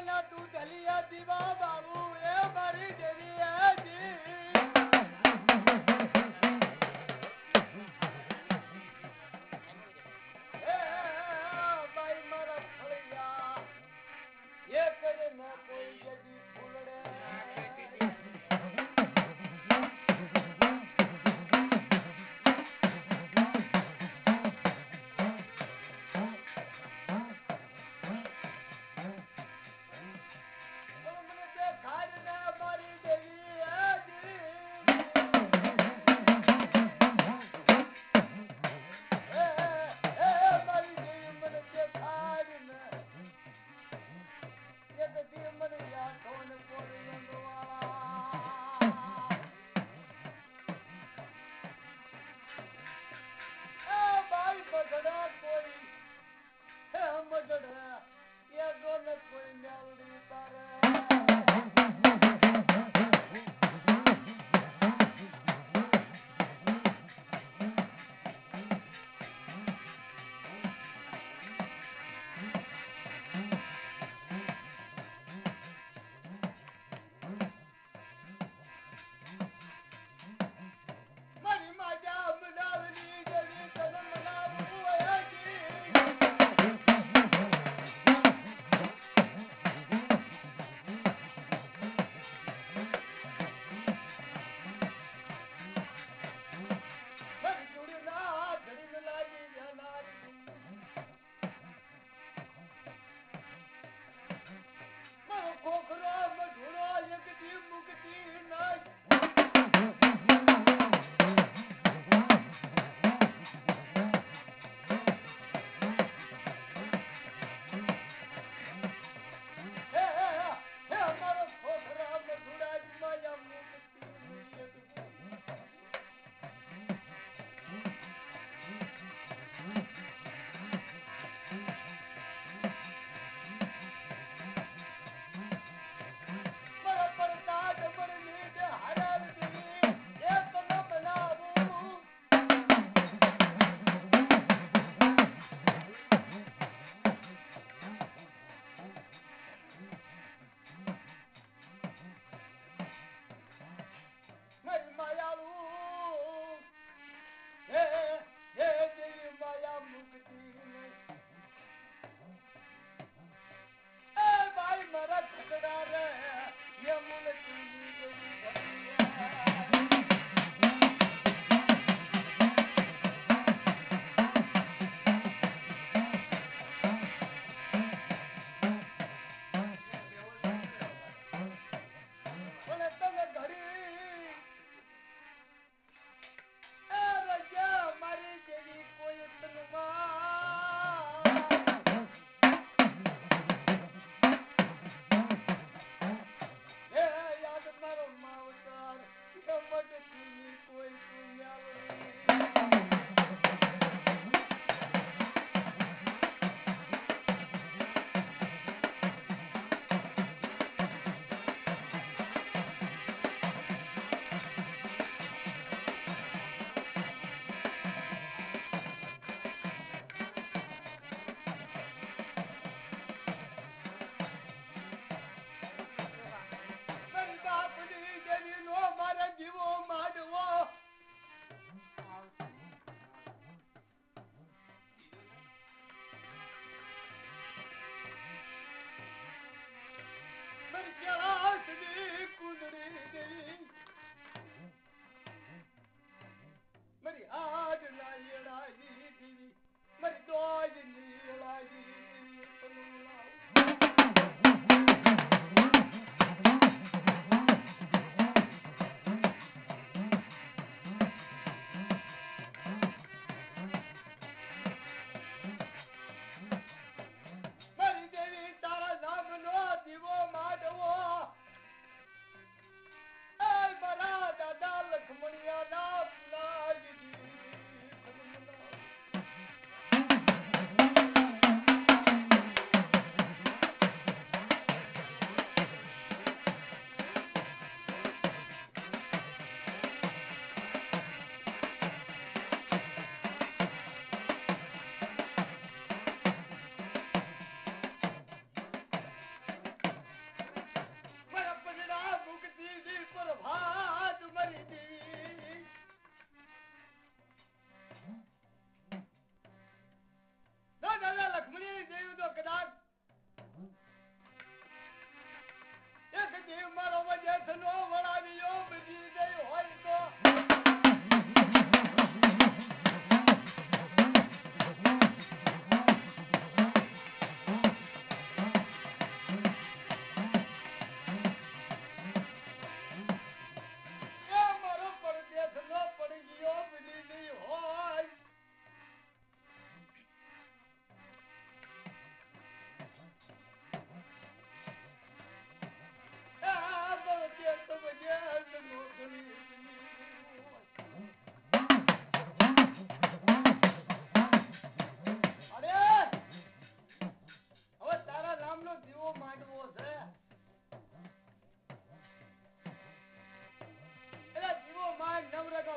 ના તું દલિયા દીવા બાબુ એ મારી દેવી ભાઈ મારા ફળિયા એ કરે ન કોઈ જદી ફૂલડે દીવો માંડવો દેશનો વળાવ્યો બજી ગઈ હોય તો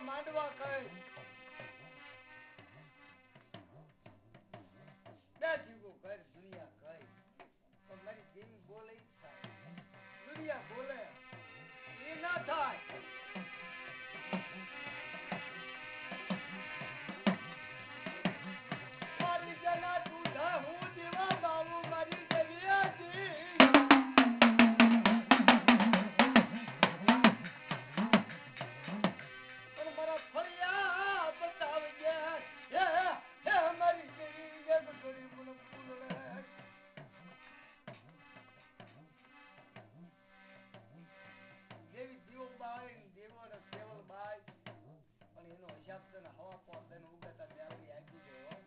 માંડવા કઈ બે જીવો ઘર દુનિયા કઈ પણ મારી જેવી બોલે દુનિયા બોલે એ ના થાય મારી જના તું હું જીવા બાબુ મારી જેવી હવા પોતે ઉગતા ત્યારે આપી ગયો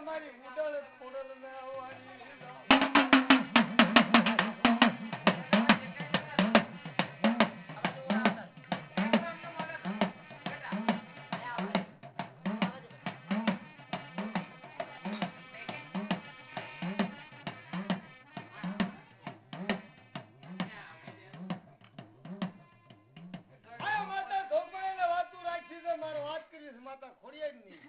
મારી ઉડળ ખોડલ માતા ખોડિયા જ નહીં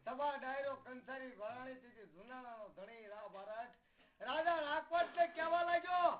સભા ડાયરો કંસારી વરાણી થી જુનાણાનો ધણી રા ભારત રાજા રાખવટ ને કહેવા લાગ્યો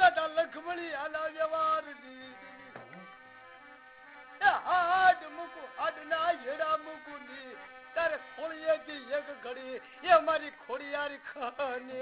દાદા લખમણી આના વ્યવહાર હાડ મૂકું હાડના હેડા મૂકું ની તારે ખોળીએથી એક ઘડી એ મારી ખોડિયારી ખાને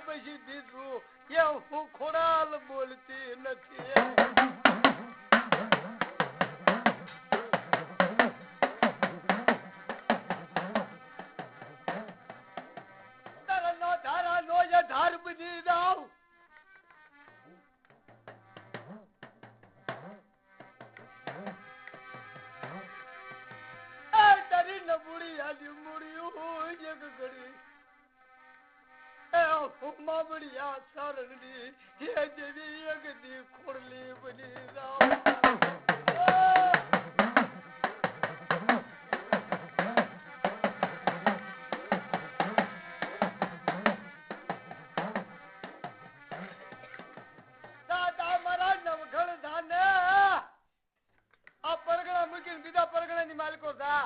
પછી દીધું એ હું ખોડાલ બોલતી નથી ધારા નો ધાર બધી દાવ તારી નબુડી આલી મુડ્યું એક ઘડી મામડિયા શરણની હે જેવી અગદી ખોડલી બની દાદા મારા નવઘણ ધાને આ પરગણા મૂકીને બીજા પરગણા ની માલિકો થા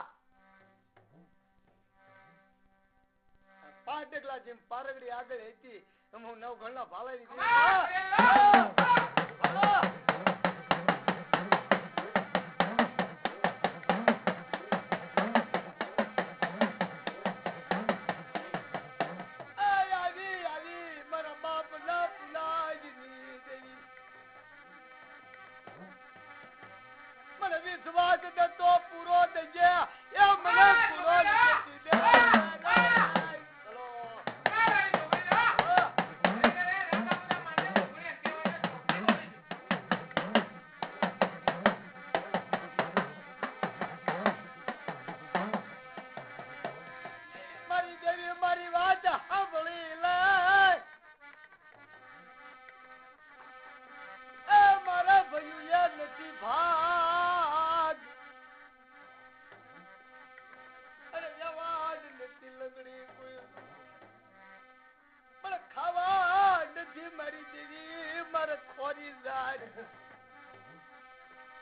5 ડગલા જેમ પારગડી આગળ હતી હું નવઘણના ભાલાઈ મારા બાપ ના પુલાજની દેવી મને વિશ્વાસ તો પૂરો થઈ ગયા એ મને પૂરો નથી દે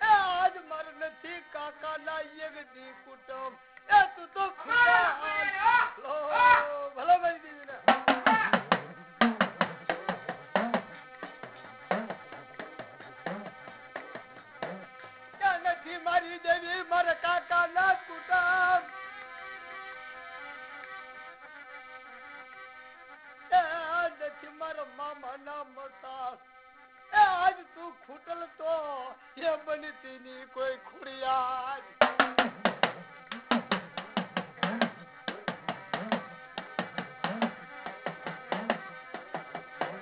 આજ મર નથી કાકા ના યગદી કુટુંબ એ તું તો ભલો ભાઈ દીદી ને ક્યાં નથી મારી દેવી મારા કાકા ના કુટુંબ નથી મારા મામા ના મતા આજ તું ખૂટલ તો એ બનતી ની કોઈ ખુડિયાર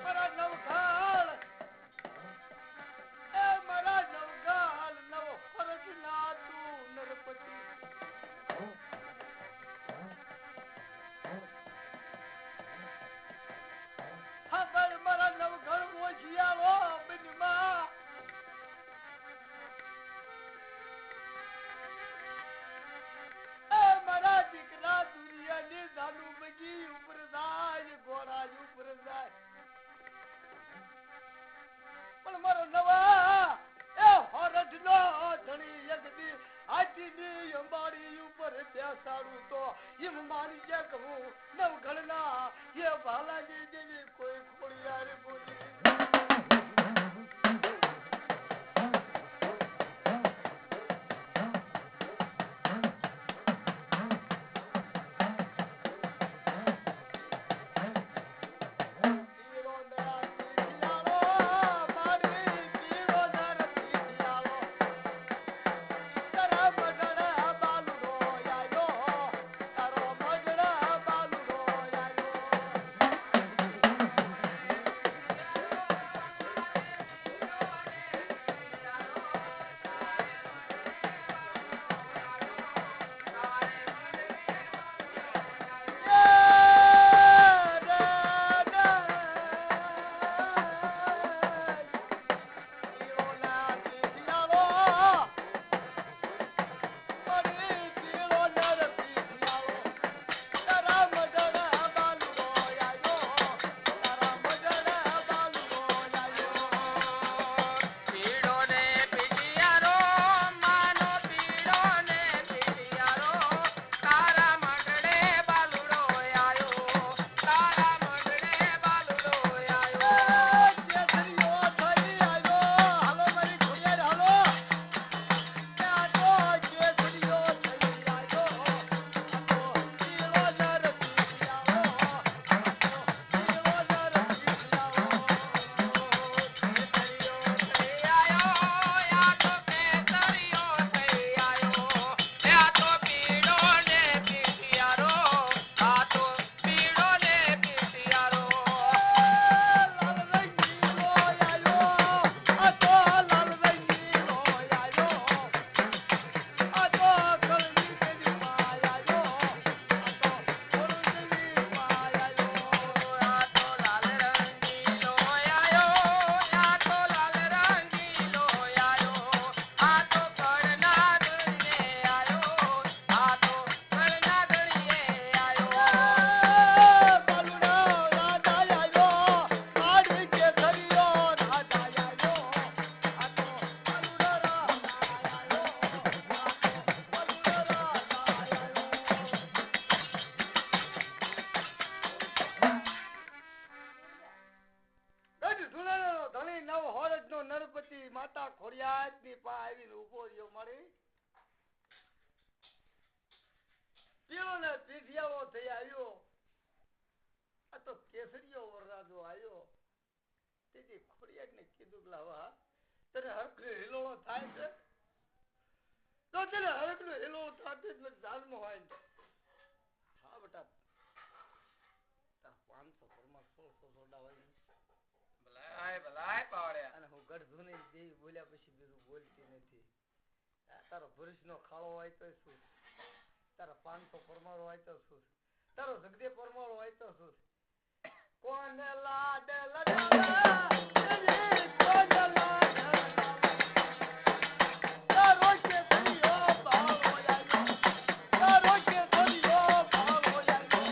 મારા નવઘાલ નવ ફરજ ના તું નરપતિ હા ભાઈ મારા નવઘાલ મોજિયાવો બનીમાં મારા દીકરા દુનિયાની જાનુ બગી ઉપર જાય ઘોડા ઉપર જાય પણ મારો નવા એ હોરઠ નો ધણી યગદી આજીની અંબાડી ઉપર બેસાડું તો એમ મારી જે કહું નવઘણના એ ભાલાજી જેવી કોઈ ખોડિયાર બોલી પીઠિયાઓ થઈ આવ્યો આ તો કેસરીયો વરરાજો આવ્યો તેથી ખોડિયારને કીધું લાવા તને હરકનો હિલોળો થાય છે તો તને હરકનો હિલોળો થતો એટલે જાનમાં હોય ને હા બેટા તાર 500 પરમાર 1600 સોડાવાય ભલાય પાવડ્યા અને હું ગઢ ધૂની દેવી બોલ્યા પછી બીજું બોલતી નથી તારો ભરીશનો ખાળો હોય તો શું તારા 500 પરમારો હોય તો શું તારો જગદે પરમારો હોય તો શું કોને લાડ લડાવા કોને લાડ તારો કે દરિયો બાળો આવ્યો તારો કે દરિયો બાળો આવ્યો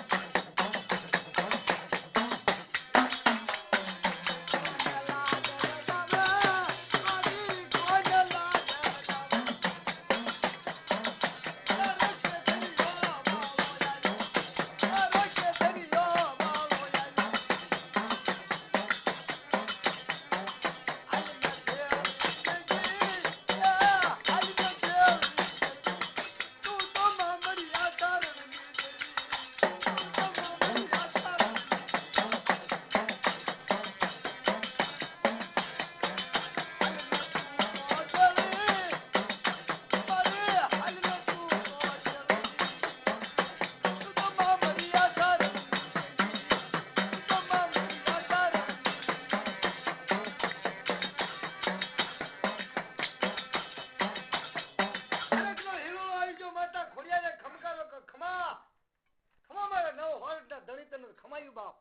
ખમાયું બાપ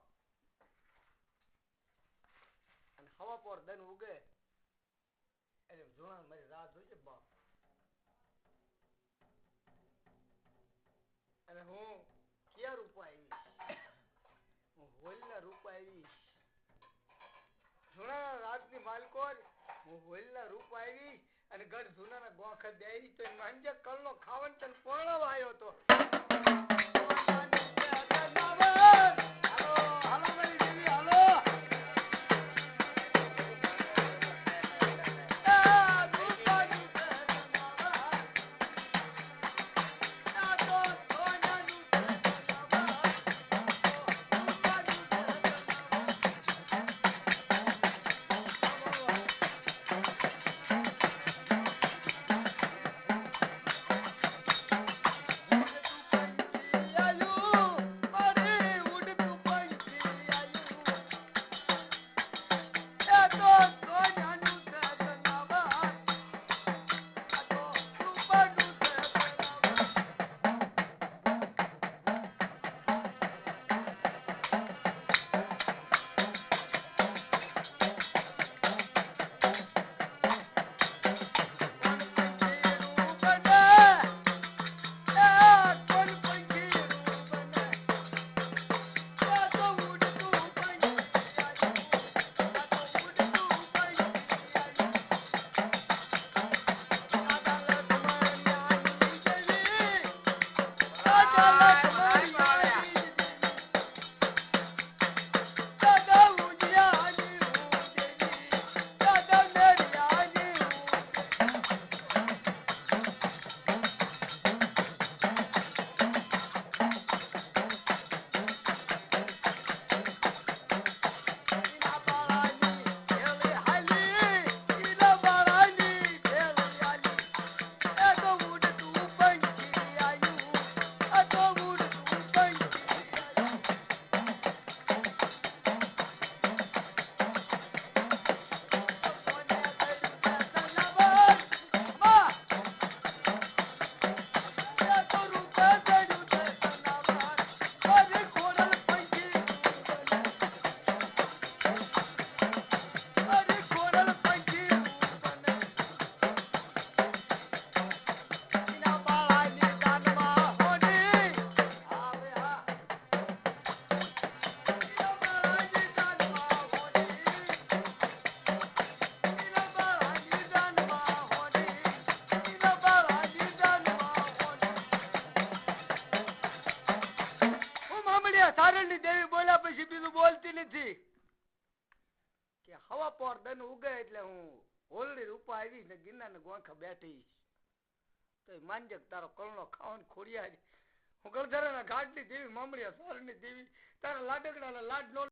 અને હવા પર દન ઉગે એટલે જોણા મારી રાહ જોજે બાપ અને હું ક્યાં રૂપા આવી હું હોલના રૂપા આવી જોણા રાતની માલકોર હું હોલના રૂપા આવી અને ગઢ જૂનાના ગોખા દેવી તો માંજે કલનો ખાવન તન પોણો આવ્યો તો સારણની દેવી બોલ્યા પછી બીજું બોલતી નથી કે હવા પર દન ઉગે એટલે હું હોલડી રૂપા આવી ને ગિરનાર ને ગોંખા બેઠી તો માંજક તારો કળનો ખાવાનો ખોડિયા હું ગળધરાના ઘાટની દેવી મામડિયા સોરની દેવી તારા લાડકડાના લાડ નો